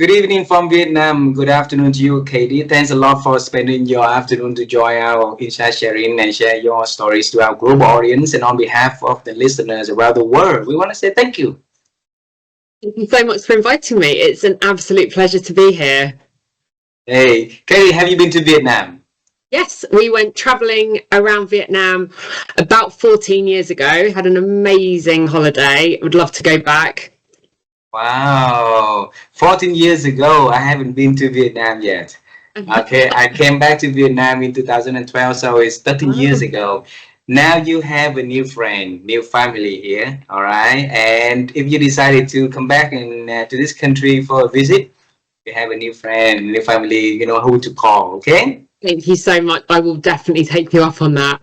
Good evening from Vietnam. Good afternoon to you, Katie. Thanks a lot for spending your afternoon to join our insight sharing and share your stories to our global audience. And on behalf of the listeners around the world, we want to say thank you. Thank you so much for inviting me. It's an absolute pleasure to be here. Hey, Katie, have you been to Vietnam? Yes, we went travelling around Vietnam about 14 years ago. Had an amazing holiday. Would love to go back. Wow, 14 years ago, I haven't been to Vietnam yet. Okay, I came back to Vietnam in 2012, so it's 13 years ago. Now you have a new friend, new family here, all right? And if you decided to come back to this country for a visit, you have a new friend, new family, you know who to call, okay? Thank you so much. I will definitely take you up on that.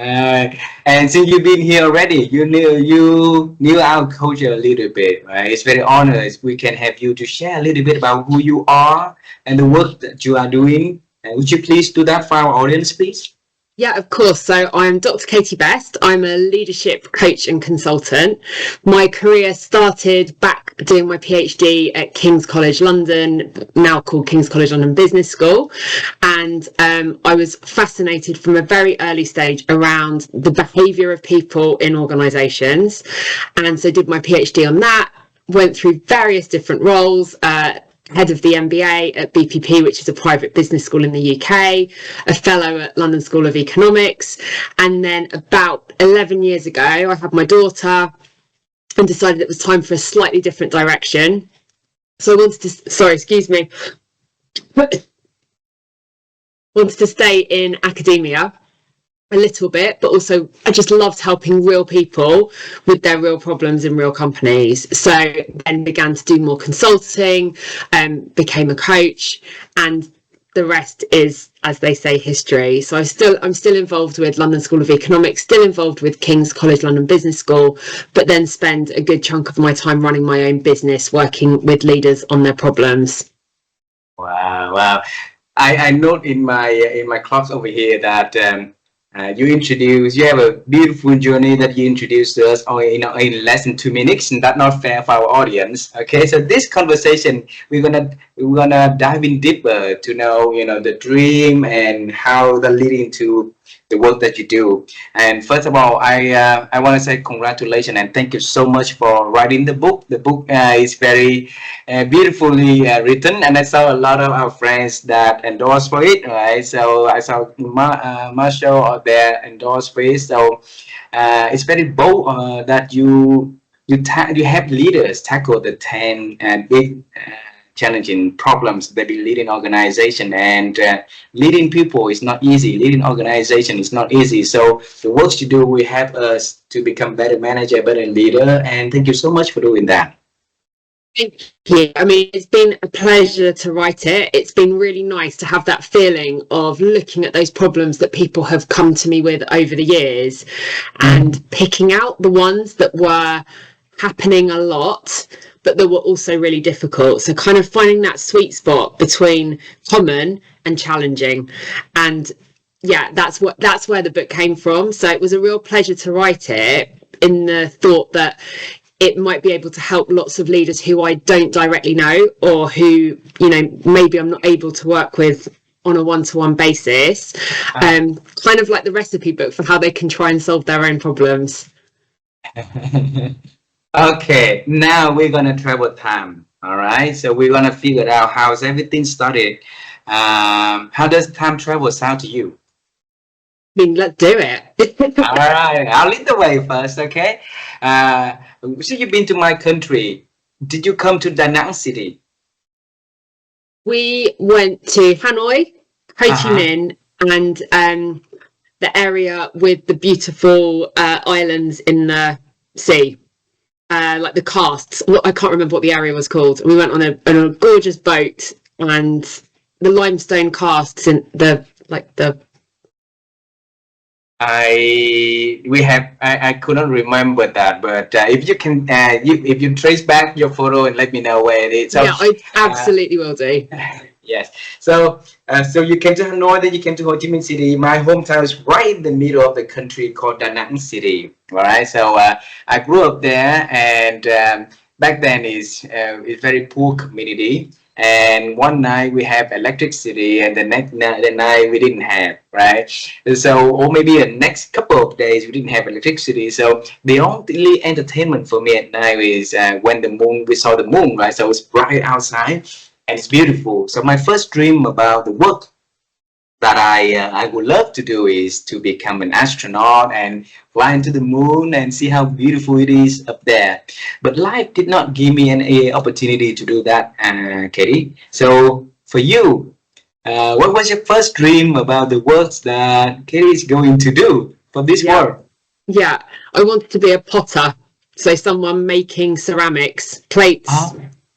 And since you've been here already, you knew our culture a little bit, right? It's very honored we can have you to share a little bit about who you are and the work that you are doing. Would you please do that for our audience, please? Yeah, of course. So I'm Dr. Katie Best. I'm a leadership coach and consultant. My career started back doing my PhD at King's College London, now called King's College London Business School. And I was fascinated from a very early stage around the behaviour of people in organisations. And so did my PhD on that, went through various different roles, head of the MBA at BPP, which is a private business school in the UK, a fellow at London School of Economics. And then about 11 years ago, I had my daughter and decided it was time for a slightly different direction. So I wanted to stay in academia a little bit, but also I just loved helping real people with their real problems in real companies. So then began to do more consulting, became a coach, and the rest is, as they say, history. So I'm still involved with London School of Economics, still involved with King's College London Business School, but then spend a good chunk of my time running my own business, working with leaders on their problems. Wow. I note in my clubs over here that you have a beautiful journey that you introduced to us in less than 2 minutes, and that's not fair for our audience. Okay, so this conversation we're gonna dive in deeper to know the dream and how that leading to the work that you do. And first of all, I want to say congratulations and thank you so much for writing the book. The book is very beautifully written, and I saw a lot of our friends that endorse for it, right? So I saw Marshall out there endorse for it. So it's very bold that you have leaders tackle the 10 big challenging problems that be leading organization, and leading people is not easy. Leading organization is not easy. So the work you do will help us to become better manager, better leader. And thank you so much for doing that. Thank you. I mean, it's been a pleasure to write it. It's been really nice to have that feeling of looking at those problems that people have come to me with over the years and picking out the ones that were happening a lot, but that were also really difficult. So kind of finding that sweet spot between common and challenging. And yeah, that's where the book came from. So it was a real pleasure to write it, in the thought that it might be able to help lots of leaders who I don't directly know, or who, maybe I'm not able to work with on a one-to-one basis, kind of like the recipe book for how they can try and solve their own problems. Okay, now we're gonna travel time. All right, so we're gonna figure out how's everything started. How does time travel sound to you? I mean, let's do it. All right, I'll lead the way first. Okay, so you've been to my country. Did you come to Da Nang City? We went to Hanoi, Ho Chi Minh, and the area with the beautiful islands in the sea. Like the casts. I can't remember what the area was called. We went on a gorgeous boat, and the limestone casts in the. I couldn't remember that, but if you can, if you trace back your photo and let me know where it is. So, yeah, I absolutely will do. Yes. So you came to Hanoi, then you came to Ho Chi Minh City. My hometown is right in the middle of the country called Da Nang City. All right. So I grew up there, and back then is a very poor community. and one night we have electricity, and the next the night we didn't have, right? So, or maybe the next couple of days we didn't have electricity. So the only entertainment for me at night is when we saw the moon, right? So it's bright outside and it's beautiful. So my first dream about the work that I would love to do is to become an astronaut and fly into the moon and see how beautiful it is up there. But life did not give me any opportunity to do that, Katie. So for you, what was your first dream about the work that Katie is going to do for this world? Yeah, I wanted to be a potter. So someone making ceramics, plates,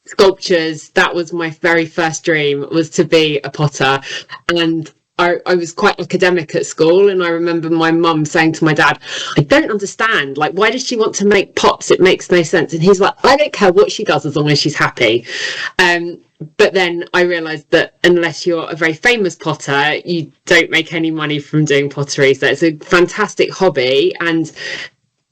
sculptures. That was my very first dream, was to be a potter. And I was quite academic at school, and I remember my mum saying to my dad, I don't understand, like, why does she want to make pots? It makes no sense. And he's like, I don't care what she does as long as she's happy. But then I realised that unless you're a very famous potter, you don't make any money from doing pottery. So it's a fantastic hobby, and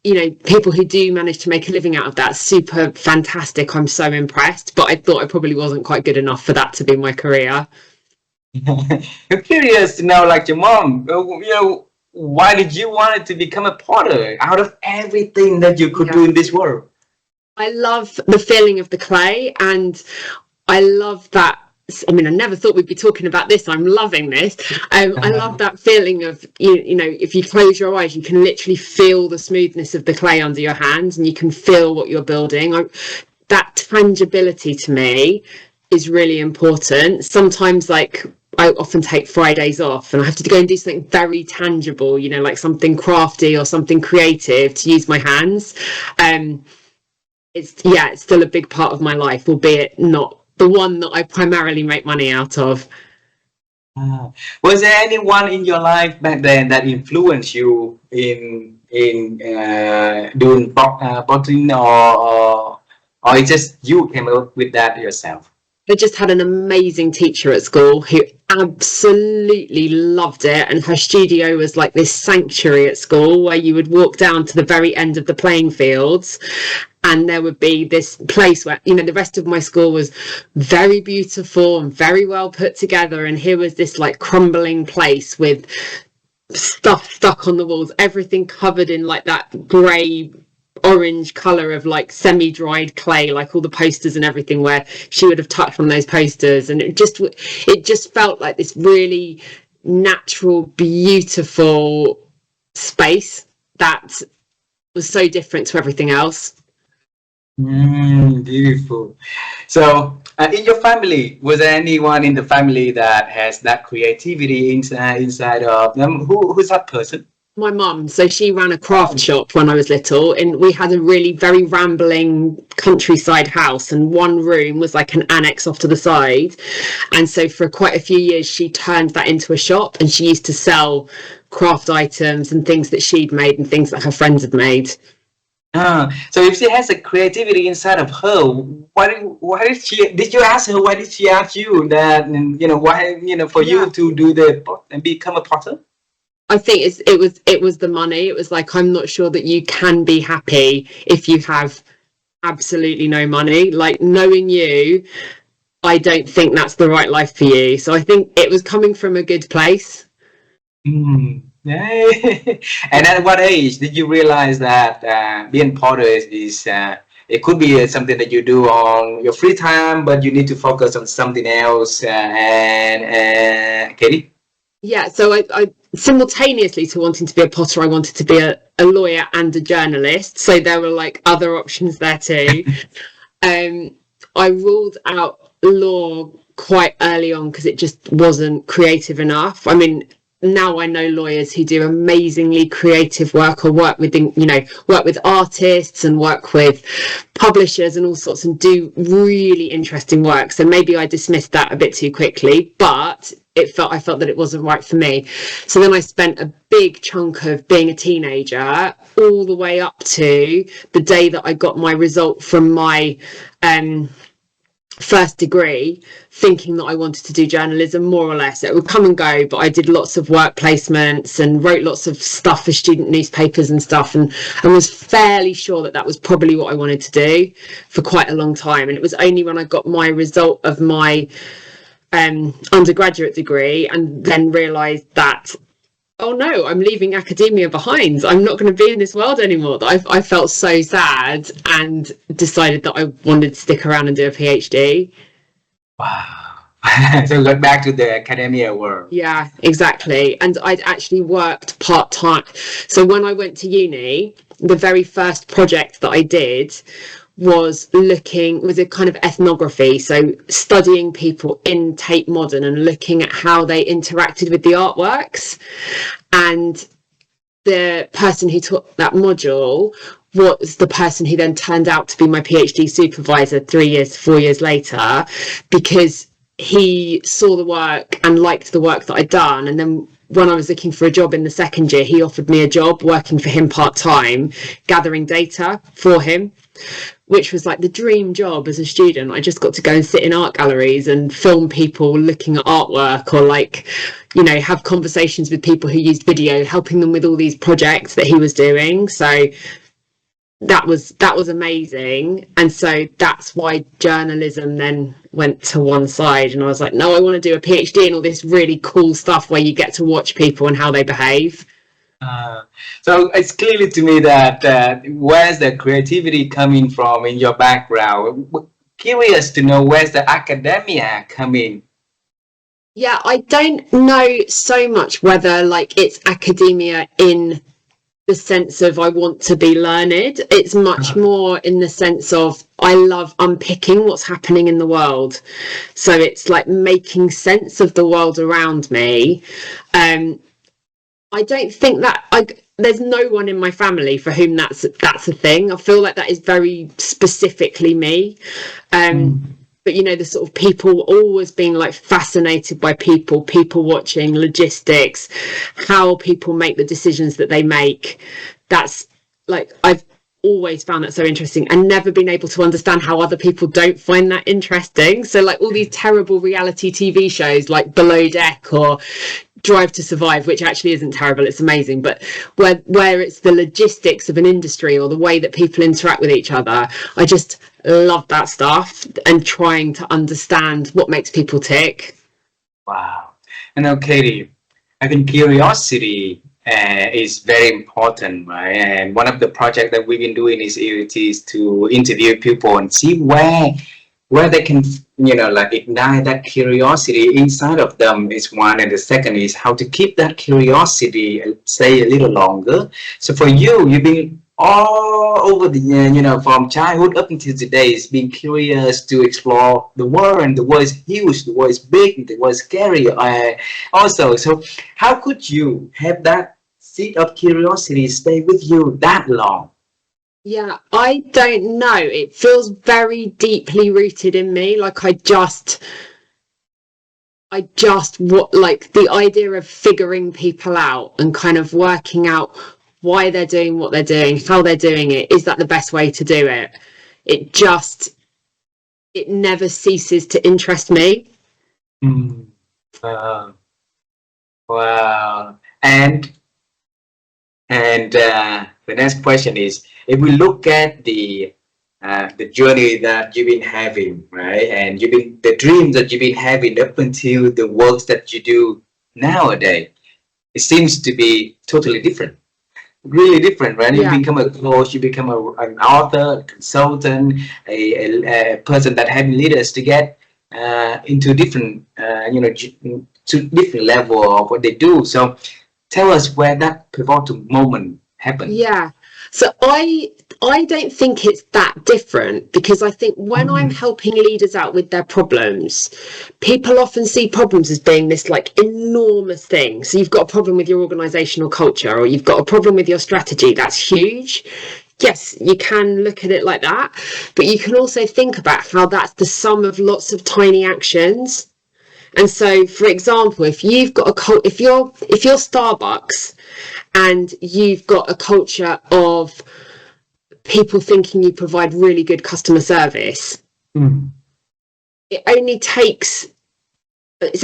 you know, people who do manage to make a living out of that, super fantastic. I'm so impressed, but I thought I probably wasn't quite good enough for that to be my career. I'm curious to know, like your mom, why did you want to become a potter out of everything that you could do in this world? I love the feeling of the clay, and I love that. I mean, I never thought we'd be talking about this. I'm loving this. I love that feeling of, you know, if you close your eyes, you can literally feel the smoothness of the clay under your hands, and you can feel what you're building. That tangibility to me is really important. Sometimes, like, I often take Fridays off and I have to go and do something very tangible, you know, like something crafty or something creative to use my hands. It's still a big part of my life, albeit not the one that I primarily make money out of. Was there anyone in your life back then that influenced you in doing potting, or it's just you came up with that yourself? I just had an amazing teacher at school who absolutely loved it, and her studio was like this sanctuary at school where you would walk down to the very end of the playing fields, and there would be this place where, you know, the rest of my school was very beautiful and very well put together, and here was this like crumbling place with stuff stuck on the walls, everything covered in like that grey orange colour of like semi-dried clay, like all the posters and everything, where she would have touched on those posters, and it just felt like this really natural, beautiful space that was so different to everything else. Beautiful. So in your family, was there anyone in the family that has that creativity inside of them? Who's that person? My mum. So she ran a craft shop when I was little, and we had a really very rambling countryside house, and one room was like an annex off to the side, and so for quite a few years she turned that into a shop, and she used to sell craft items and things that she'd made and things that her friends had made. So if she has a creativity inside of her, why did you ask her, why did she ask you that, why, for you to do the pot and become a potter? I think it was the money. It was like, I'm not sure that you can be happy if you have absolutely no money. Like, knowing you, I don't think that's the right life for you. So I think it was coming from a good place. Yeah. And at what age did you realize that being potter is it could be something that you do on your free time, but you need to focus on something else? And Katie? Yeah, so I simultaneously to wanting to be a potter, I wanted to be a lawyer and a journalist. So there were like other options there too. I ruled out law quite early on because it just wasn't creative enough. I mean, now I know lawyers who do amazingly creative work, or work with artists and work with publishers and all sorts, and do really interesting work. So maybe I dismissed that a bit too quickly, but I felt that it wasn't right for me. So then I spent a big chunk of being a teenager all the way up to the day that I got my result from my first degree thinking that I wanted to do journalism, more or less. It would come and go, but I did lots of work placements and wrote lots of stuff for student newspapers and stuff, and was fairly sure that that was probably what I wanted to do for quite a long time. And it was only when I got my result of my undergraduate degree and then realised that, oh no, I'm leaving academia behind, I'm not going to be in this world anymore, that I felt so sad, and decided that I wanted to stick around and do a PhD. Wow. So got back to the academia world. Yeah, exactly. And I'd actually worked part-time. So when I went to uni, the very first project that I did was a kind of ethnography, so studying people in Tate Modern and looking at how they interacted with the artworks. And the person who taught that module was the person who then turned out to be my PhD supervisor 4 years later, because he saw the work and liked the work that I'd done. And then when I was looking for a job in the second year, he offered me a job working for him part-time, gathering data for him, which was like the dream job as a student. I just got to go and sit in art galleries and film people looking at artwork, or like, you know, have conversations with people who used video, helping them with all these projects that he was doing. So that was amazing. And so that's why journalism then went to one side, and I was like, no, I want to do a PhD in all this really cool stuff where you get to watch people and how they behave. So it's clearly to me that where's the creativity coming from in your background? Curious to know where's the academia coming. Yeah, I don't know so much whether like it's academia in the sense of I want to be learned. It's much more in the sense of I love unpicking what's happening in the world. So it's like making sense of the world around me. I don't think that there's no one in my family for whom that's a thing. I feel like that is very specifically me. But you know, the sort of people always being like fascinated by people watching, logistics, how people make the decisions that they make. That's like, I've always found that so interesting, and never been able to understand how other people don't find that interesting. So like all these terrible reality TV shows like Below Deck or Drive to Survive, which actually isn't terrible, it's amazing, but where it's the logistics of an industry or the way that people interact with each other, I just love that stuff, and trying to understand what makes people tick. Wow. And now, Katie, I think curiosity is very important, right? And one of the projects that we've been doing is to interview people and see where they can, you know, like ignite that curiosity inside of them is one, and the second is how to keep that curiosity stay a little longer. So for you, you've been all over the, you know, from childhood up until today, is being curious to explore the world, and the world is huge, the world is big, the world is scary also. So how could you have that seed of curiosity stay with you that long? Yeah, I don't know. It feels very deeply rooted in me. Like I just what, like the idea of figuring people out and kind of working out why they're doing what they're doing, how they're doing it. Is that the best way to do it? It never ceases to interest me. Wow. And the next question is, if we look at the journey that you've been having, right, and the dreams that you've been having up until the works that you do nowadays, it seems to be totally different, really different, right? Yeah. You become a coach, you become an author, a consultant, a person that helps leaders to get into different, to different level of what they do. So tell us where that pivotal moment happened. Yeah. So I don't think it's that different, because I think when I'm helping leaders out with their problems, people often see problems as being this like enormous thing. So you've got a problem with your organizational culture, or you've got a problem with your strategy. That's huge. Yes, you can look at it like that, but you can also think about how that's the sum of lots of tiny actions. And so, for example, if you've got if you're Starbucks and you've got a culture of people thinking you provide really good customer service, it's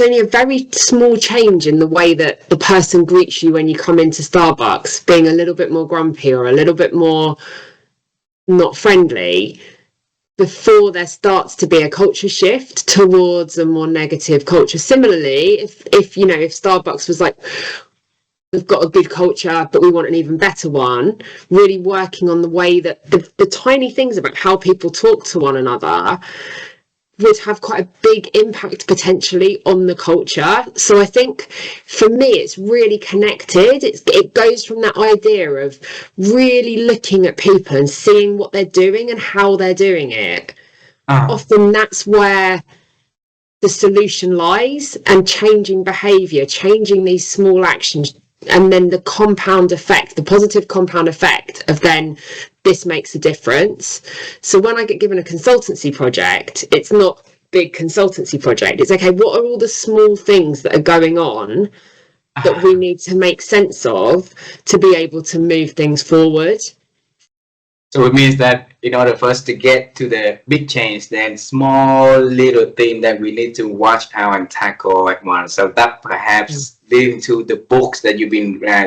only a very small change in the way that the person greets you when you come into Starbucks, being a little bit more grumpy or a little bit more not friendly, before there starts to be a culture shift towards a more negative culture. Similarly, if Starbucks was like, we've got a good culture, but we want an even better one, really working on the way that the tiny things about how people talk to one another would have quite a big impact potentially on the culture. So I think for me, it's really connected. It goes from that idea of really looking at people and seeing what they're doing and how they're doing it. Often that's where the solution lies, and changing behavior, changing these small actions, and then the compound effect, the positive compound effect of then this makes a difference. So when I get given a consultancy project, it's not big consultancy project. It's okay, what are all the small things that are going on that we need to make sense of to be able to move things forward? So it means that in order for us to get to the big change, then small little thing that we need to watch out and tackle at once. So that perhaps leading to the books that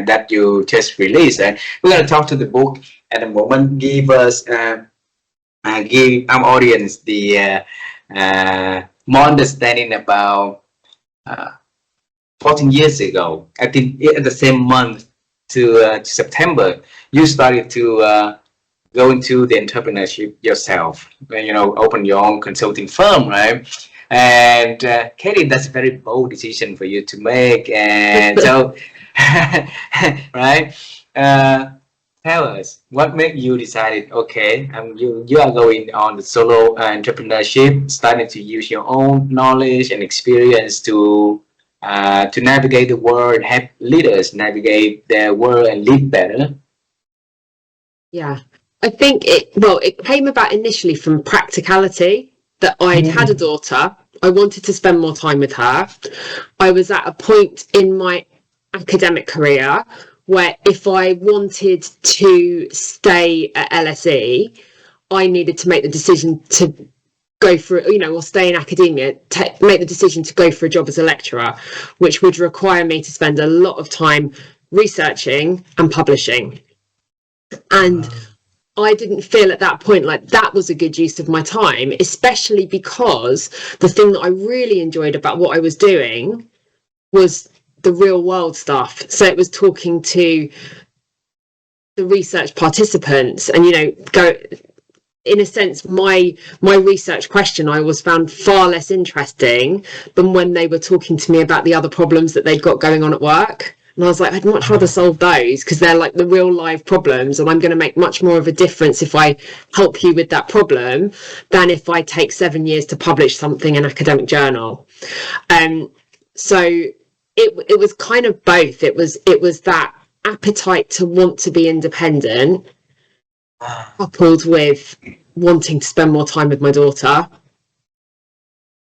that you just released. And we're going to talk to the book at the moment. Give our audience the more understanding about 14 years ago. I think at the same month to September, you started to go into the entrepreneurship yourself, open your own consulting firm, right? And Katie, that's a very bold decision for you to make. And so, right? Tell us what made you decide, okay, you are going on the solo entrepreneurship, starting to use your own knowledge and experience to navigate the world, help leaders navigate their world and live better. Yeah. I think it came about initially from practicality, that I'd had a daughter. I wanted to spend more time with her. I was at a point in my academic career where if I wanted to stay at LSE, I needed to make the decision to go for, or stay in academia, make the decision to go for a job as a lecturer, which would require me to spend a lot of time researching and publishing. And I didn't feel at that point like that was a good use of my time, especially because the thing that I really enjoyed about what I was doing was the real world stuff. So it was talking to the research participants and, go, in a sense, my research question I always found far less interesting than when they were talking to me about the other problems that they'd got going on at work. And I was like, I'd much rather solve those because they're like the real live problems, and I'm going to make much more of a difference if I help you with that problem than if I take 7 years to publish something in an academic journal. So it was kind of both. It was that appetite to want to be independent, coupled with wanting to spend more time with my daughter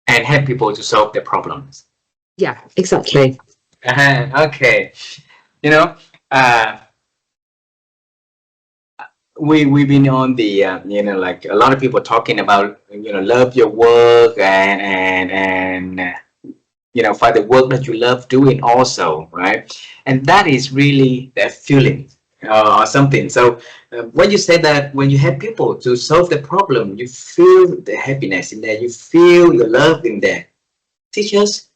and help people to solve their problems. Yeah, exactly. Okay, we've been on the like a lot of people talking about love your work and find the work that you love doing also, right? And that is really that feeling or something. So when you say that, when you help people to solve the problem, you feel the happiness in there, you feel the love in there. Teach us,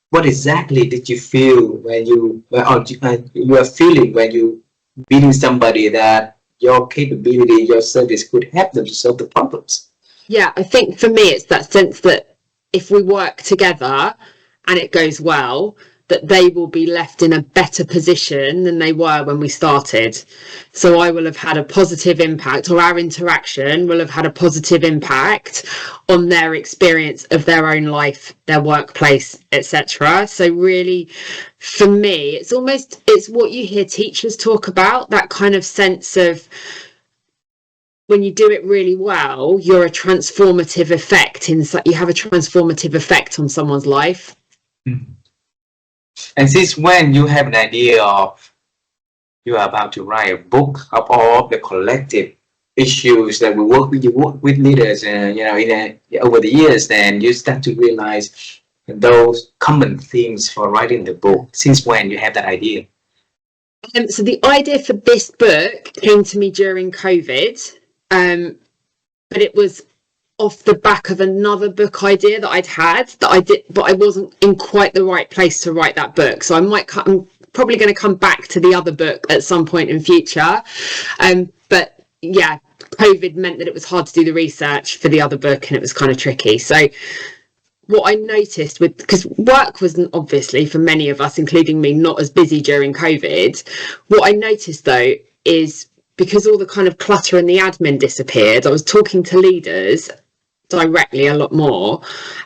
what exactly did you feel when you are feeling when you meeting somebody that your capability, your service could help them to solve the problems? Yeah, I think for me it's that sense that if we work together and it goes well, that they will be left in a better position than they were when we started. So I will have had a positive impact, or our interaction will have had a positive impact on their experience of their own life, their workplace, etc. So really, for me, it's what you hear teachers talk about, that kind of sense of when you do it really well, you're a transformative effect. You have a transformative effect on someone's life. Mm-hmm. And since when you have an idea of you are about to write a book of all the collective issues that you work with leaders, over the years, then you start to realize those common themes for writing the book. Since when you have that idea? So the idea for this book came to me during COVID, but it was off the back of another book idea that I'd had that I did, but I wasn't in quite the right place to write that book. So I'm probably going to come back to the other book at some point in future. But yeah, COVID meant that it was hard to do the research for the other book, and it was kind of tricky. So what I noticed because work wasn't obviously for many of us, including me, not as busy during COVID. What I noticed though is because all the kind of clutter and the admin disappeared, I was talking to leaders directly a lot more,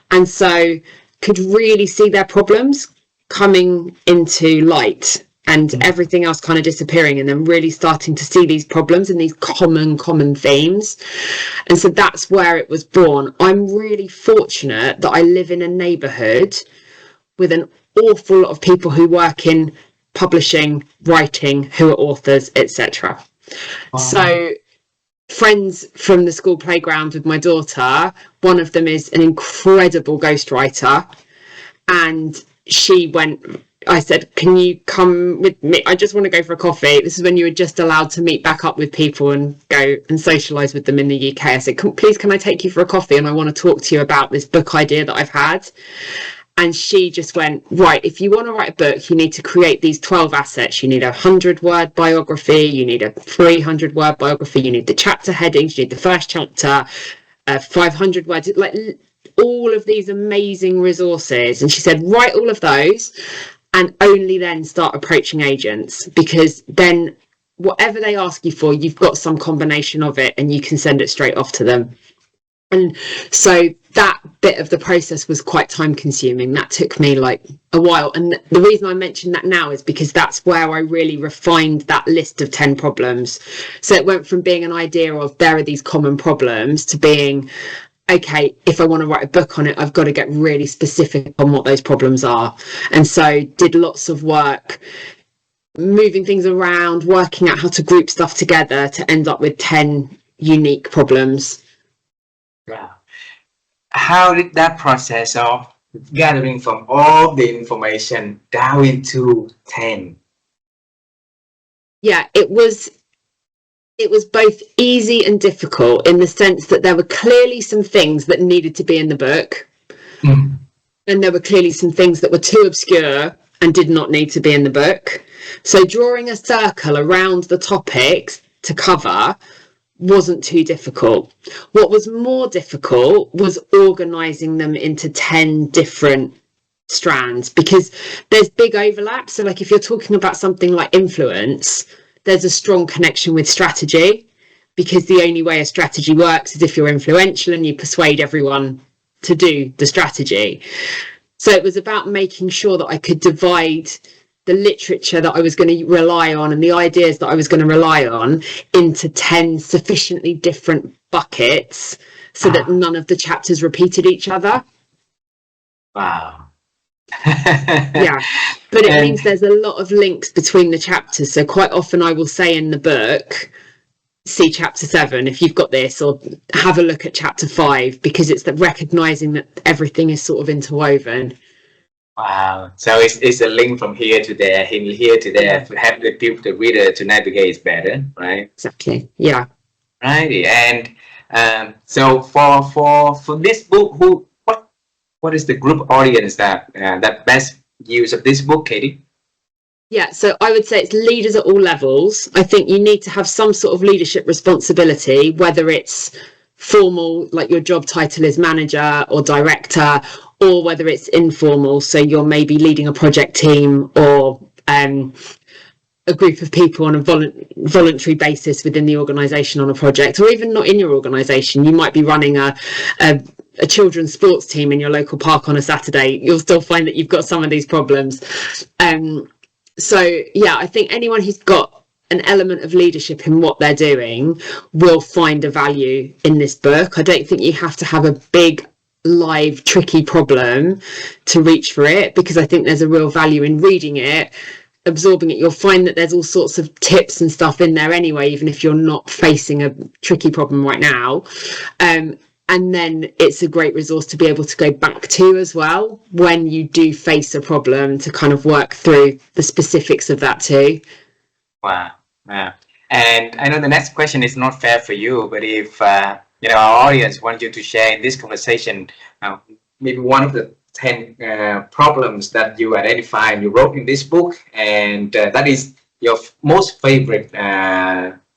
and so could really see their problems coming into light and everything else kind of disappearing, and then really starting to see these problems and these common themes. And so that's where it was born. I'm really fortunate that I live in a neighborhood with an awful lot of people who work in publishing, writing, who are authors, etc. So friends from the school playground with my daughter, one of them is an incredible ghostwriter, and I said, can you come with me? I just want to go for a coffee. This is when you were just allowed to meet back up with people and go and socialise with them in the UK. I said, please, can I take you for a coffee? And I want to talk to you about this book idea that I've had. And she just went, right, if you want to write a book, you need to create these 12 assets. You need a 100-word biography. You need a 300-word biography. You need the chapter headings. You need the first chapter, 500 words, like all of these amazing resources. And she said, write all of those and only then start approaching agents, because then whatever they ask you for, you've got some combination of it and you can send it straight off to them. And so that bit of the process was quite time consuming. That took me like a while. And the reason I mention that now is because that's where I really refined that list of 10 problems. So it went from being an idea of there are these common problems to being, okay, if I want to write a book on it, I've got to get really specific on what those problems are. And so did lots of work moving things around, working out how to group stuff together to end up with 10 unique problems. Wow. How did that process of gathering from all the information down into 10? Yeah, it was both easy and difficult in the sense that there were clearly some things that needed to be in the book. And there were clearly some things that were too obscure and did not need to be in the book. So drawing a circle around the topics to cover wasn't too difficult. What was more difficult was organising them into 10 different strands, because there's big overlap. So like if you're talking about something like influence, there's a strong connection with strategy, because the only way a strategy works is if you're influential and you persuade everyone to do the strategy. So it was about making sure that I could divide the literature that I was going to rely on and the ideas that I was going to rely on into 10 sufficiently different buckets so that none of the chapters repeated each other. Wow. Yeah, but it means there's a lot of links between the chapters. So quite often I will say in the book, see chapter 7 if you've got this, or have a look at chapter 5, because it's that recognizing that everything is sort of interwoven. Wow. So it's a link from here to there, here to there, to help the reader to navigate better, right? Exactly. Yeah. Right. And so for this book, what is the group audience that best use of this book, Katie? Yeah, so I would say it's leaders at all levels. I think you need to have some sort of leadership responsibility, whether it's formal, like your job title is manager or director, or whether it's informal, so you're maybe leading a project team or a group of people on a voluntary basis within the organisation on a project, or even not in your organisation. You might be running a children's sports team in your local park on a Saturday. You'll still find that you've got some of these problems. So yeah, I think anyone who's got an element of leadership in what they're doing will find a value in this book. I don't think you have to have a big, live, tricky problem to reach for it, because I think there's a real value in reading it absorbing it, you'll find that there's all sorts of tips and stuff in there anyway, even if you're not facing a tricky problem right now. And then it's a great resource to be able to go back to as well when you do face a problem, to kind of work through the specifics of that too. Wow. Wow. And I know the next question is not fair for you, but if our audience wants you to share in this conversation, maybe one of the 10 problems that you identify and you wrote in this book, and that is your most favorite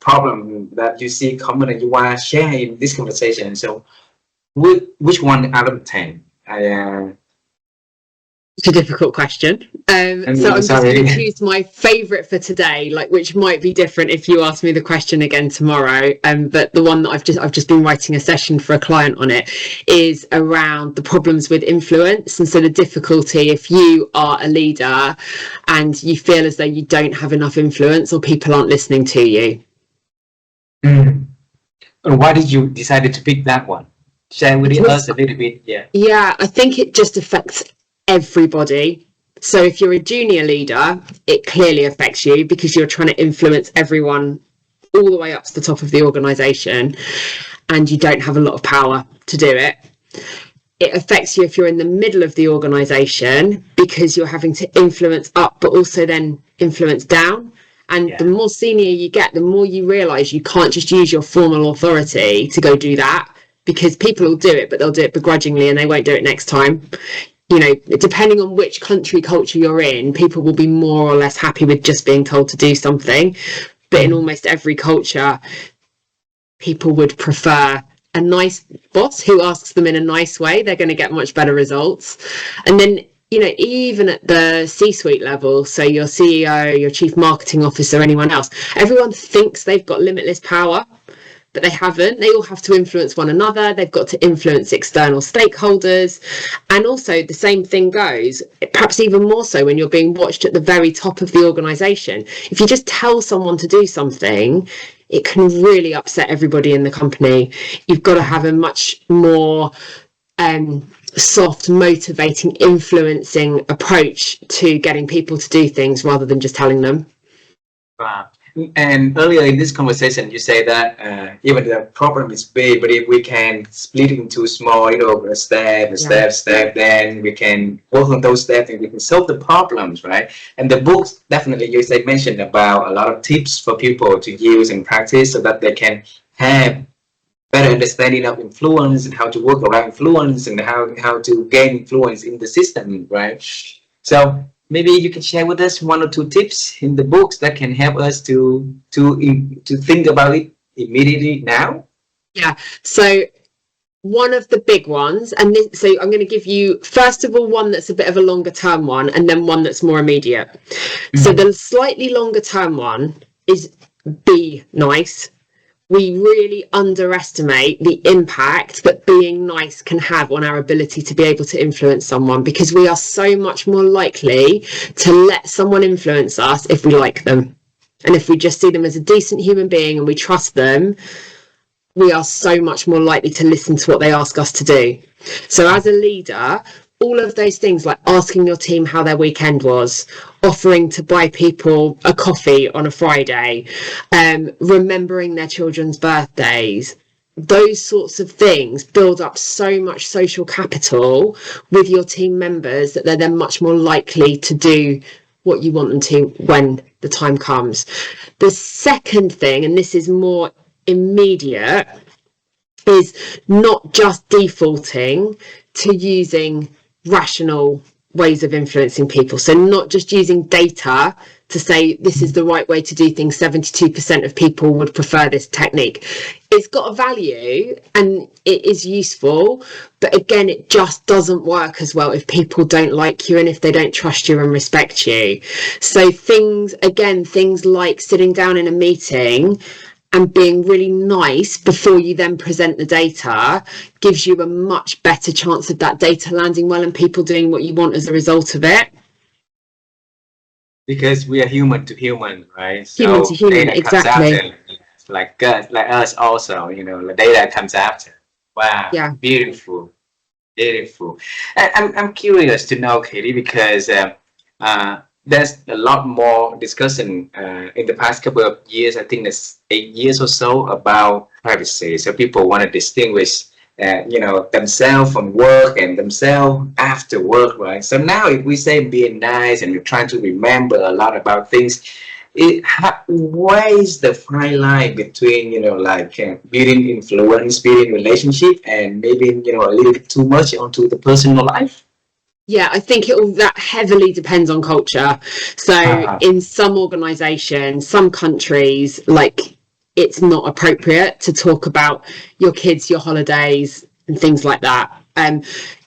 problem that you see common and you want to share in this conversation. So which one out of 10? It's a difficult question. So I'm just going to choose my favourite for today, which might be different if you ask me the question again tomorrow. But the one that I've just been writing a session for a client on it is around the problems with influence. And so the difficulty if you are a leader and you feel as though you don't have enough influence or people aren't listening to you. And why did you decide to pick that one? Share with us a little bit. Yeah, I think it just affects everybody. So if you're a junior leader, it clearly affects you because you're trying to influence everyone all the way up to the top of the organization, and you don't have a lot of power to do it. It affects you if you're in the middle of the organization because you're having to influence up but also then influence down. And the more senior you get, the more you realize you can't just use your formal authority to go do that, because people will do it, but they'll do it begrudgingly and they won't do it next time. Depending on which country culture you're in, people will be more or less happy with just being told to do something. But in almost every culture, people would prefer a nice boss who asks them in a nice way. They're going to get much better results. And then, even at the C-suite level, so your CEO, your chief marketing officer, anyone else, everyone thinks they've got limitless power, but they haven't. They all have to influence one another. They've got to influence external stakeholders. And also the same thing goes, perhaps even more so when you're being watched at the very top of the organization. If you just tell someone to do something, it can really upset everybody in the company. You've got to have a much more soft, motivating, influencing approach to getting people to do things rather than just telling them. Wow. And earlier in this conversation, you say that even the problem is big, but if we can split it into small, steps, then we can work on those steps and we can solve the problems, right? And the books definitely, you mentioned about a lot of tips for people to use and practice so that they can have better understanding of influence and how to work around influence and how to gain influence in the system, right? So maybe you can share with us 1 or 2 tips in the books that can help us to think about it immediately now. Yeah. So one of the big ones, so I'm going to give you first of all one that's a bit of a longer term one, and then one that's more immediate. Mm-hmm. So the slightly longer term one is be nice. We really underestimate the impact that being nice can have on our ability to be able to influence someone, because we are so much more likely to let someone influence us if we like them. And if we just see them as a decent human being and we trust them, we are so much more likely to listen to what they ask us to do. So as a leader, all of those things, like asking your team how their weekend was, offering to buy people a coffee on a Friday, remembering their children's birthdays, those sorts of things build up so much social capital with your team members that they're then much more likely to do what you want them to when the time comes. The second thing, and this is more immediate, is not just defaulting to using rational ways of influencing people. So not just using data to say this is the right way to do things. 72% of people would prefer this technique. It's got a value and it is useful, but again, it just doesn't work as well if people don't like you and if they don't trust you and respect you. So things like sitting down in a meeting and being really nice before you then present the data gives you a much better chance of that data landing well and people doing what you want as a result of it. Because we are human to human, right? Human to human, exactly. Like us also, the data comes after. Wow, yeah. Beautiful. I'm curious to know, Katie, because there's a lot more discussion in the past couple of years. I think it's 8 years or so about privacy. So people want to distinguish, themselves from work and themselves after work, right? So now, if we say being nice and we're trying to remember a lot about things, where is the fine line between, building influence, building relationship, and maybe, a little bit too much onto the personal life? Yeah, I think that heavily depends on culture. So in some organizations, some countries, like, it's not appropriate to talk about your kids, your holidays, and things like that.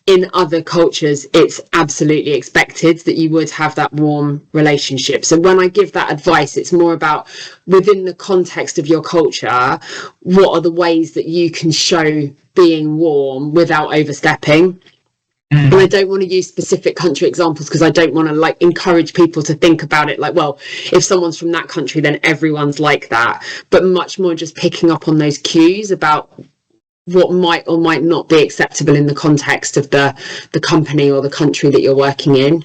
In other cultures, it's absolutely expected that you would have that warm relationship. So when I give that advice, it's more about, within the context of your culture, what are the ways that you can show being warm without overstepping? And I don't want to use specific country examples because I don't want to encourage people to think about it like, well, if someone's from that country, then everyone's like that. But much more just picking up on those cues about what might or might not be acceptable in the context of the company or the country that you're working in.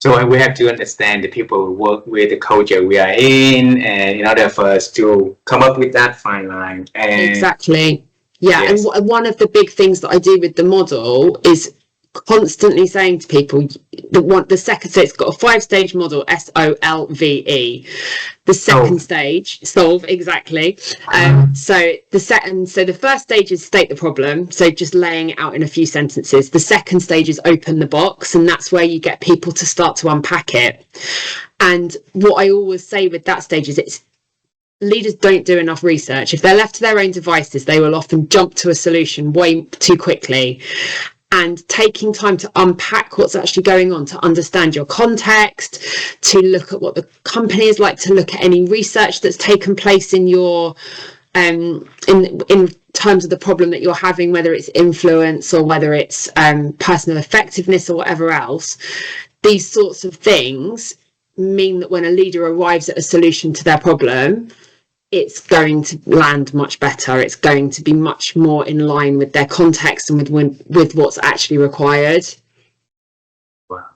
So we have to understand the people who work with the culture we are in, and in order for us to come up with that fine line. Exactly. Yeah, yes. And one of the big things that I do with the model is constantly saying to people, the second, so it's got a 5-stage model, SOLVE. The second stage, solve, exactly. So the first stage is state the problem, so just laying it out in a few sentences. The second stage is open the box, and that's where you get people to start to unpack it. And what I always say with that stage is, leaders don't do enough research. If they're left to their own devices, they will often jump to a solution way too quickly. And taking time to unpack what's actually going on, to understand your context, to look at what the company is like, to look at any research that's taken place in your in terms of the problem that you're having, whether it's influence or whether it's personal effectiveness or whatever else. These sorts of things mean that when a leader arrives at a solution to their problem, it's going to land much better. It's going to be much more in line with their context and with what's actually required. Wow.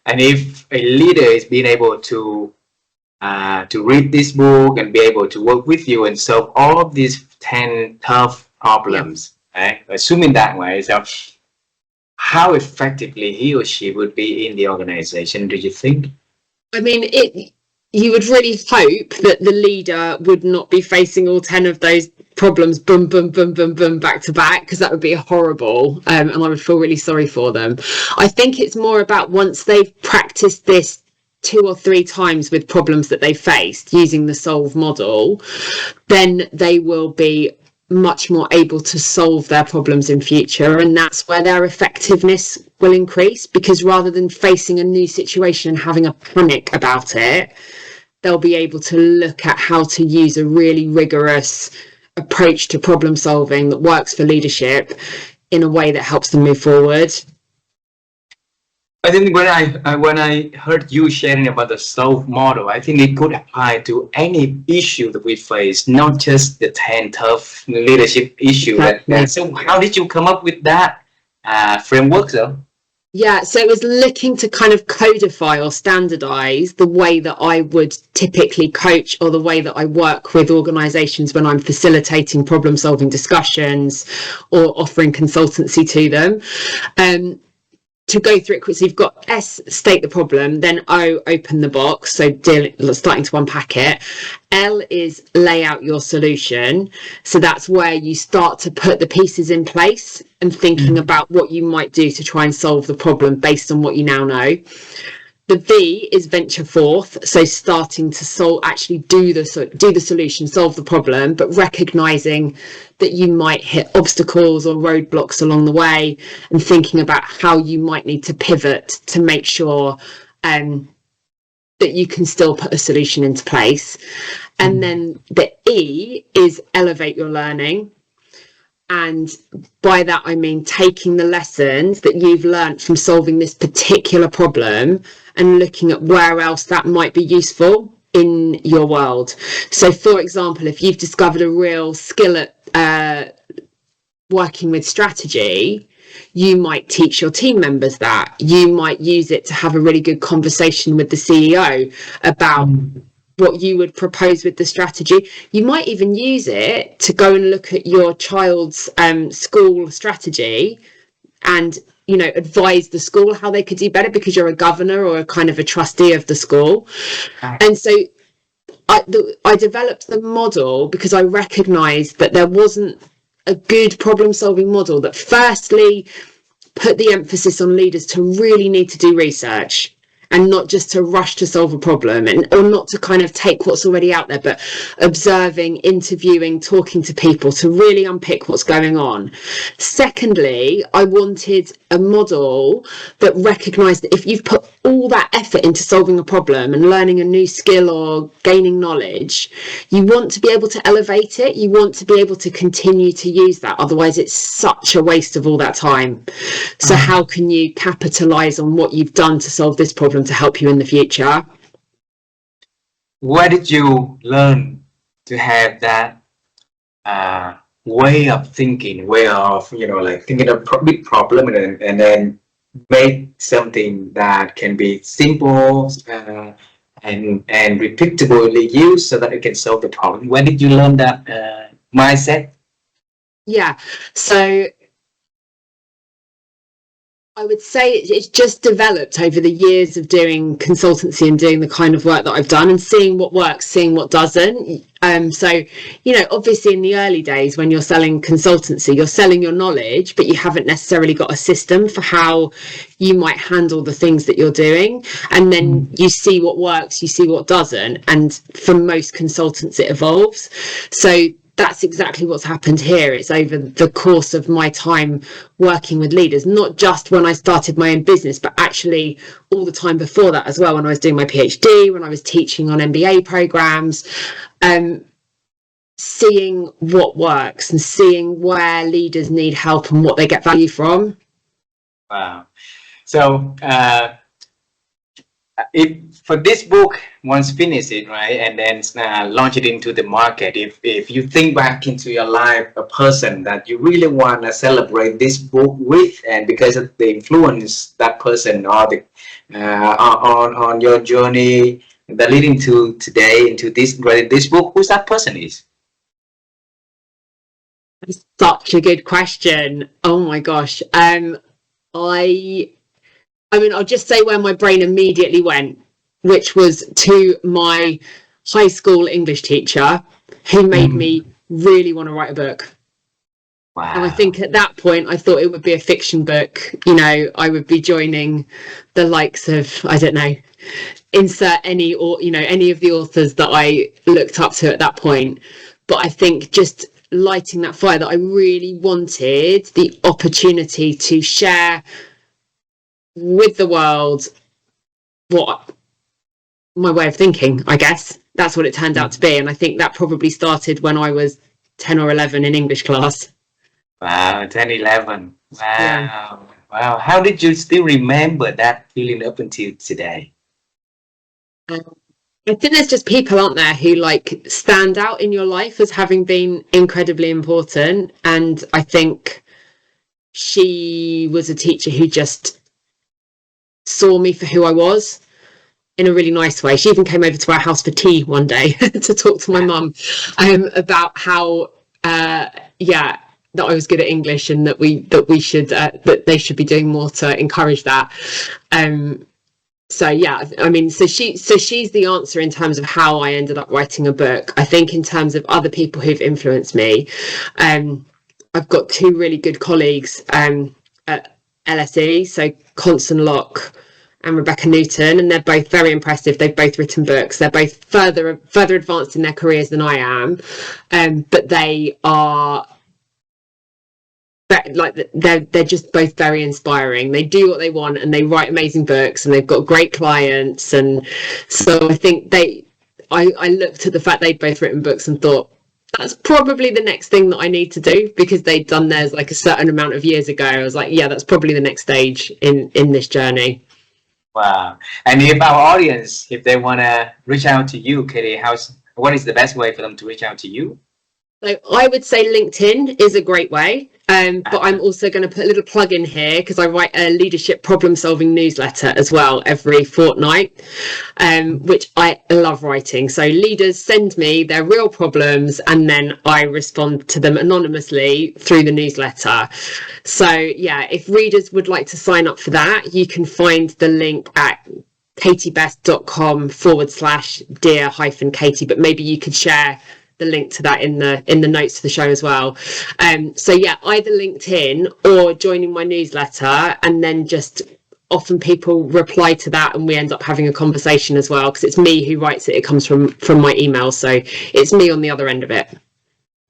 And if a leader is being able to read this book and be able to work with you and solve all of these 10 tough problems, assuming that way, so how effectively he or she would be in the organization, do you think? I mean, you would really hope that the leader would not be facing all 10 of those problems, boom, boom, boom, boom, boom, back to back, because that would be horrible. And I would feel really sorry for them. I think it's more about, once they've practiced this 2 or 3 times with problems that they faced using the solve model, then they will be much more able to solve their problems in future, and that's where their effectiveness will increase, because rather than facing a new situation and having a panic about it, they'll be able to look at how to use a really rigorous approach to problem solving that works for leadership in a way that helps them move forward. I think when I heard you sharing about the solve model, I think it could apply to any issue that we face, not just the 10 tough leadership issue. Exactly. So how did you come up with that framework, though? Yeah, so it was looking to kind of codify or standardize the way that I would typically coach, or the way that I work with organizations when I'm facilitating problem solving discussions or offering consultancy to them. To go through it quickly, so you've got S, state the problem, then O, open the box, so starting to unpack it. L is lay out your solution, so that's where you start to put the pieces in place and thinking about what you might do to try and solve the problem based on what you now know. The V is venture forth, so starting to actually do the solution, solve the problem, but recognizing that you might hit obstacles or roadblocks along the way, and thinking about how you might need to pivot to make sure that you can still put a solution into place. And then the E is elevate your learning. And by that, I mean taking the lessons that you've learned from solving this particular problem and looking at where else that might be useful in your world. So, for example, if you've discovered a real skill at working with strategy, you might teach your team members that. You might use it to have a really good conversation with the CEO about what you would propose with the strategy. You might even use it to go and look at your child's school strategy and, you know, advise the school how they could do better, because you're a governor or a kind of a trustee of the school. And so I developed the model because I recognised that there wasn't a good problem solving model that firstly put the emphasis on leaders to really need to do research and not just to rush to solve a problem, or not to kind of take what's already out there, but observing, interviewing, talking to people to really unpick what's going on. Secondly, I wanted a model that recognised that if you've put all that effort into solving a problem and learning a new skill or gaining knowledge, you want to be able to elevate it. You want to be able to continue to use that. Otherwise, it's such a waste of all that time. So how can you capitalise on what you've done to solve this problem to help you in the future? Where did you learn to have that way of thinking, way of, you know, like thinking of big problem and then make something that can be simple and repeatably used so that it can solve the problem? Where did you learn that mindset? Yeah, so I would say it's just developed over the years of doing consultancy and doing the kind of work that I've done and seeing what works, seeing what doesn't. So, you know, obviously in the early days when you're selling consultancy, you're selling your knowledge, but you haven't necessarily got a system for how you might handle the things that you're doing. And then you see what works, you see what doesn't. And for most consultants, it evolves. So that's exactly what's happened here. It's over the course of my time working with leaders, not just when I started my own business, but actually all the time before that as well, when I was doing my PhD, when I was teaching on MBA programs, seeing what works and seeing where leaders need help and what they get value from. Wow. So if for this book, once finish it, right, and then launch it into the market, if you think back into your life, a person that you really want to celebrate this book with, and because of the influence that person or the on your journey that leading to today into this book, who's that person is? Such a good question. Oh my gosh. I mean, I'll just say where my brain immediately went, which was to my high school English teacher, who made me really want to write a book. Wow. And I think at that point, I thought it would be a fiction book. You know, I would be joining the likes of, I don't know, insert any, or, you know, any of the authors that I looked up to at that point. But I think just lighting that fire, that I really wanted the opportunity to share with the world what my way of thinking, I guess. That's what it turned out to be. And I think that probably started when I was 10 or 11 in English class. Wow, 10, 11. Wow. Yeah. Wow. How did you still remember that feeling up until today? I think there's just people, aren't there, who like stand out in your life as having been incredibly important. And I think she was a teacher who just saw me for who I was in a really nice way. She even came over to our house for tea one day to talk to my mum about how that I was good at English and that we should that they should be doing more to encourage that. So yeah, I mean, so she's the answer in terms of how I ended up writing a book. I think in terms of other people who've influenced me, I've got two really good colleagues at LSE, so Constance Locke and Rebecca Newton, and they're both very impressive. They've both written books. They're both further advanced in their careers than I am, but they are like they're just both very inspiring. They do what they want and they write amazing books and they've got great clients. And so I think I looked at the fact they'd both written books and thought, that's probably the next thing that I need to do, because they'd done theirs like a certain amount of years ago. I was like, yeah, that's probably the next stage in this journey. Wow. And if our audience, if they want to reach out to you, Katie, what is the best way for them to reach out to you? So I would say LinkedIn is a great way. But I'm also going to put a little plug in here because I write a leadership problem solving newsletter as well every fortnight, which I love writing. So leaders send me their real problems and then I respond to them anonymously through the newsletter. So yeah, if readers would like to sign up for that, you can find the link at katiebest.com/dear-Katie, but maybe you could share the link to that in the notes to the show as well. So yeah, either LinkedIn or joining my newsletter, and then just often people reply to that and we end up having a conversation as well, because it's me who writes it. It comes from my email, so it's me on the other end of it.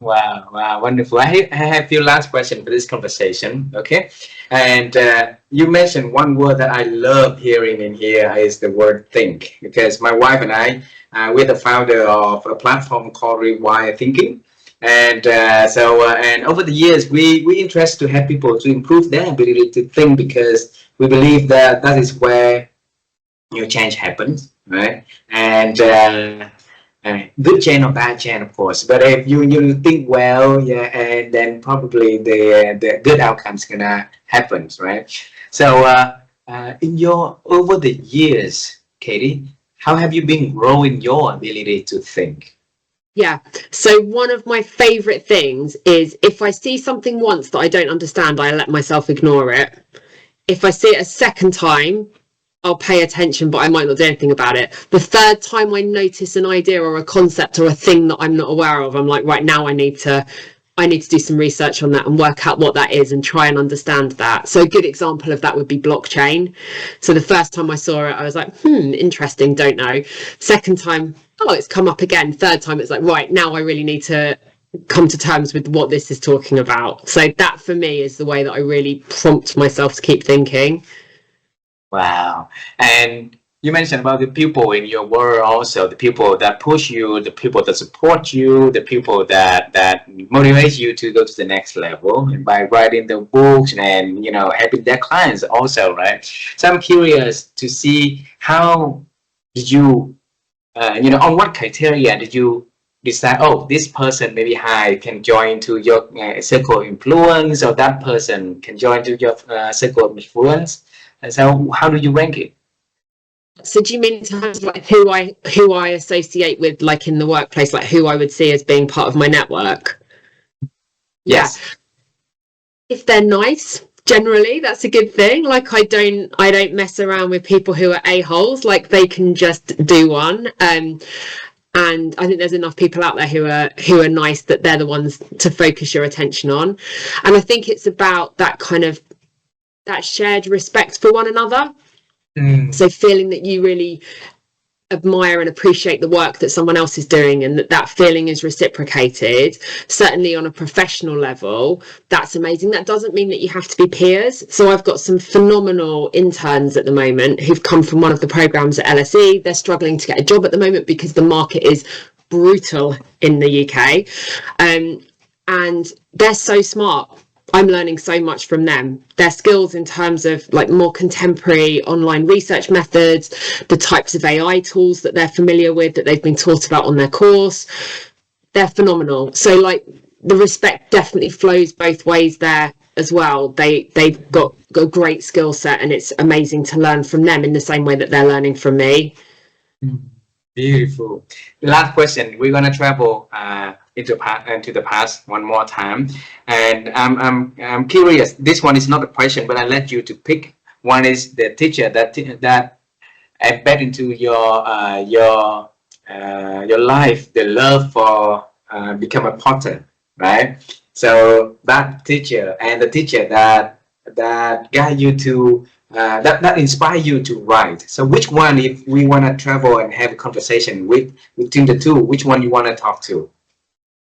Wow, wonderful. I have a few last questions for this conversation, okay? And you mentioned one word that I love hearing in here is the word think, because my wife and I, we're the founder of a platform called Rewire Thinking. And and over the years, we interest to help people to improve their ability to think, because we believe that is where change happens, right? And good change or bad change, of course, but if you think well, and then probably the good outcomes gonna happen, right? So in your over the years, Katie, how have you been growing your ability to think? Yeah, so one of my favorite things is if I see something once that I don't understand, I let myself ignore it. If I see it a second time, I'll pay attention, but I might not do anything about it. The third time I notice an idea or a concept or a thing that I'm not aware of, I'm like, right now I need to do some research on that and work out what that is and try and understand that. So a good example of that would be blockchain. So the first time I saw it, I was like, interesting, don't know. Second time, oh, it's come up again. Third time, it's like, right, now I really need to come to terms with what this is talking about. So that for me is the way that I really prompt myself to keep thinking. Wow. And you mentioned about the people in your world also, the people that push you, the people that support you, the people that motivate you to go to the next level, and by writing the books and helping their clients also, right? So I'm curious to see, how did you on what criteria did you decide, oh, this person maybe can join to your circle of influence, or that person can join to your circle of influence? And so how do you rank it? So do you mean in terms of like who I associate with, like in the workplace, like who I would see as being part of my network? Yes. Yeah. If they're nice, generally that's a good thing. Like I don't mess around with people who are a-holes, like they can just do one. And I think there's enough people out there who are nice that they're the ones to focus your attention on. And I think it's about that kind of that shared respect for one another. So feeling that you really admire and appreciate the work that someone else is doing, and that feeling is reciprocated, certainly on a professional level, that's amazing. That doesn't mean that you have to be peers. So I've got some phenomenal interns at the moment who've come from one of the programs at LSE. They're struggling to get a job at the moment because the market is brutal in the UK, and they're so smart. I'm learning so much from them. Their skills in terms of like more contemporary online research methods, the types of AI tools that they're familiar with, that they've been taught about on their course, they're phenomenal. So like the respect definitely flows both ways there as well. They've got a great skill set, and it's amazing to learn from them in the same way that they're learning from me. Beautiful. Last question. We're gonna travel into the past one more time, and I'm curious. This one is not a question, but I let you to pick. One is the teacher that embed into your life, the love for become a potter, right? So that teacher and the teacher that guide you to that inspire you to write. So which one, if we want to travel and have a conversation between the two, which one you want to talk to?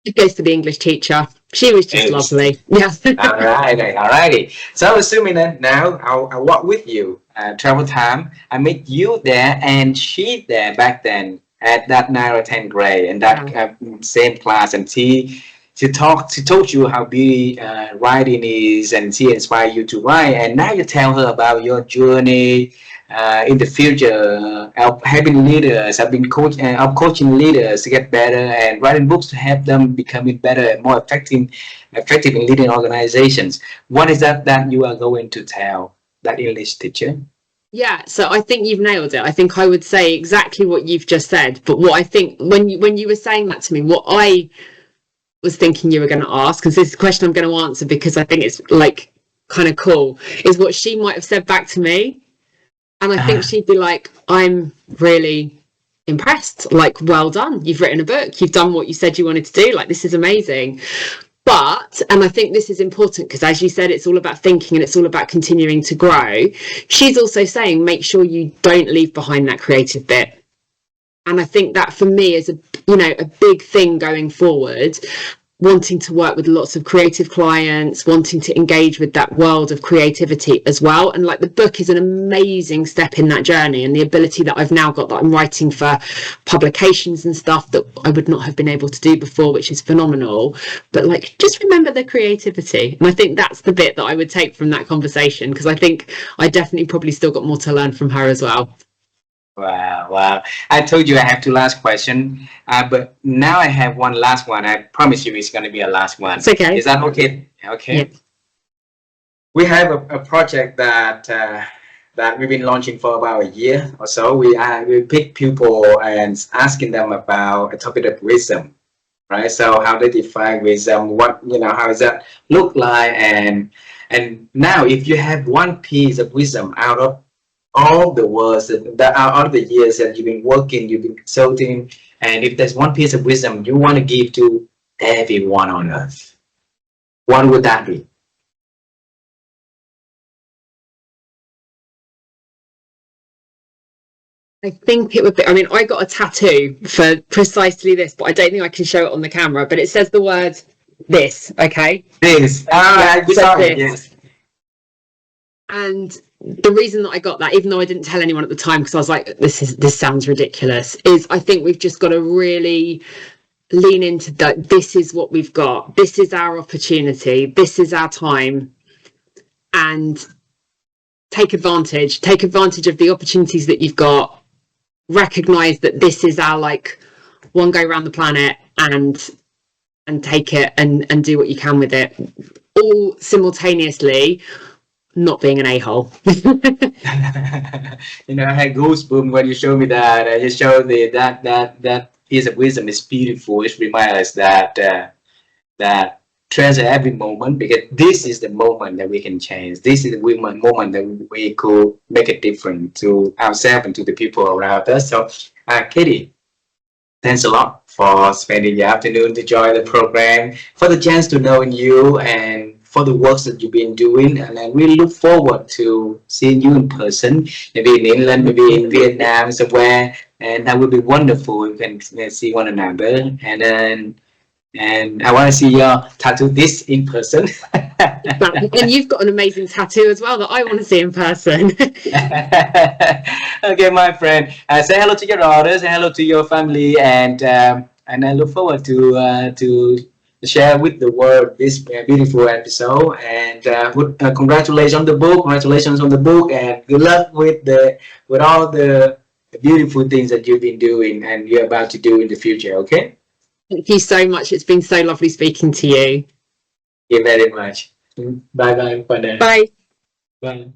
It goes to the English teacher. She was just lovely. Yeah. Alrighty. So assuming that now I'll walk with you. Travel time. I meet you there and she there back then at that 9 or 10th grade and that same class, and she told you how beauty writing is, and she inspired you to write, and now you tell her about your journey in the future of having leaders, I've been of coaching leaders to get better and writing books to help them becoming better and more effective in leading organizations. What is that you are going to tell that English teacher? Yeah, so I think you've nailed it. I think I would say exactly what you've just said. But what I think when you were saying that to me, what I was thinking you were going to ask, because this is a question I'm going to answer because I think it's like kind of cool, is what she might have said back to me. And I think she'd be like, I'm really impressed. Like, well done. You've written a book. You've done what you said you wanted to do. Like, this is amazing. But, and I think this is important because, as you said, it's all about thinking and it's all about continuing to grow. She's also saying, make sure you don't leave behind that creative bit. And I think that for me is a big thing going forward, wanting to work with lots of creative clients, wanting to engage with that world of creativity as well. And like the book is an amazing step in that journey, and the ability that I've now got that I'm writing for publications and stuff that I would not have been able to do before, which is phenomenal. But like, just remember the creativity. And I think that's the bit that I would take from that conversation, because I think I definitely probably still got more to learn from her as well. Wow. I told you I have two last questions, but now I have one last one. I promise you it's going to be a last one. It's okay. Is that okay? Okay. Yeah. We have a project that we've been launching for about a year or so. We pick people and asking them about a topic of wisdom, right? So how they define wisdom, what, how does that look like? And now if you have one piece of wisdom out of all the words that are out of the years that you've been working, you've been consulting, and if there's one piece of wisdom you want to give to everyone on earth, what would that be? I think it would be, I mean, I got a tattoo for precisely this, but I don't think I can show it on the camera, but it says the word this, okay? This. Yes. And the reason that I got that, even though I didn't tell anyone at the time, because I was like, this sounds ridiculous, is I think we've just got to really lean into that. This is what we've got. This is our opportunity. This is our time. And take advantage of the opportunities that you've got. Recognize that this is our like one go around the planet, and take it and do what you can with it, all simultaneously not being an a-hole. I had goosebumps when you showed me that. You showed me that piece of wisdom is beautiful. It reminds us that treasure every moment, because this is the moment that we can change. This is the moment that we could make a difference to ourselves and to the people around us. So, Katie, thanks a lot for spending the afternoon to join the program, for the chance to know you, and for the works that you've been doing. And I really look forward to seeing you in person, maybe in England, maybe in Vietnam somewhere, and that would be wonderful. We can see one another, and I want to see your tattoo this in person. And you've got an amazing tattoo as well that I want to see in person. Okay, my friend, say hello to your daughter, say hello to your family, and I look forward to share with the world this beautiful episode. And congratulations on the book, and good luck with all the beautiful things that you've been doing and you're about to do in the future. Okay. Thank you so much. It's been so lovely speaking to you. Thank you very much. Bye for now. Bye. Bye.